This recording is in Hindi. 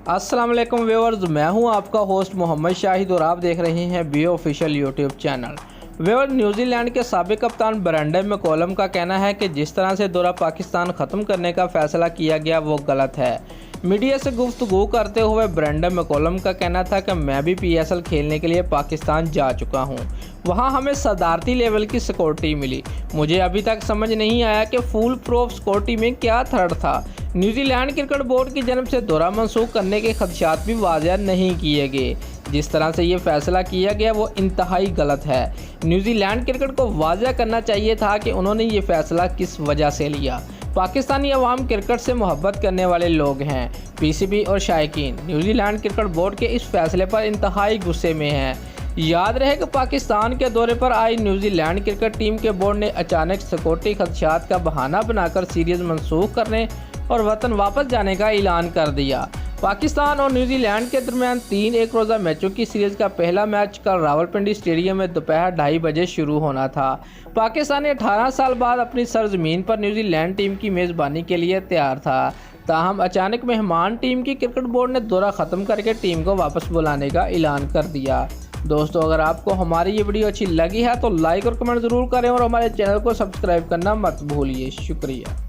अस्सलाम वालेकुम व्यूअर्स, मैं हूं आपका होस्ट मोहम्मद शाहिद और आप देख रहे हैं B official YouTube channel. Viewers, New Zealand के साबिक कप्तान ब्रेंडन मैकलम का कहना है कि जिस तरह से दौरा पाकिस्तान ख़त्म करने का फैसला किया गया वो गलत है। मीडिया से गुफ्तगू करते हुए ब्रेंडन मैकलम का कहना था कि मैं भी PSL खेलने के लिए पाकिस्तान जा चुका हूं। वहां हमें सदारती लेवल की सिक्योरिटी मिली। मुझे अभी तक समझ नहीं आया कि फुल प्रूफ सिक्योरिटी में क्या थर्ड था। न्यूजीलैंड क्रिकेट बोर्ड की जानब से दौरा मनसूख करने के खदशात भी वाज़ेह नहीं किए गए। जिस तरह से ये फैसला किया गया वो इंतहाई गलत है। न्यूजीलैंड क्रिकेट को वाज़ेह करना चाहिए था कि उन्होंने ये फैसला किस वजह से लिया। पाकिस्तानी अवाम क्रिकेट से मोहब्बत करने वाले लोग हैं। PCB और शायकीन न्यूजीलैंड क्रिकेट बोर्ड के इस फैसले पर इंतहाई गुस्से में हैं। याद रहे कि पाकिस्तान के दौरे पर आई न्यूजीलैंड क्रिकेट टीम के बोर्ड ने अचानक सिक्योरिटी खदशात का बहाना बनाकर सीरीज़ मनसूख करने और वतन वापस जाने का ऐलान कर दिया। पाकिस्तान और न्यूजीलैंड के दरमियान 3 एक रोज़ा मैचों की सीरीज़ का पहला मैच कल रावलपिंडी स्टेडियम में दोपहर 2:30 बजे शुरू होना था। पाकिस्तान 18 साल बाद अपनी सरजमीन पर न्यूजीलैंड टीम की मेज़बानी के लिए तैयार था। ताहम अचानक मेहमान टीम की क्रिकेट बोर्ड ने दौरा ख़त्म करके टीम को वापस बुलाने का ऐलान कर दिया। दोस्तों, अगर आपको हमारी ये वीडियो अच्छी लगी है तो लाइक और कमेंट ज़रूर करें और हमारे चैनल को सब्सक्राइब करना मत भूलिए। शुक्रिया।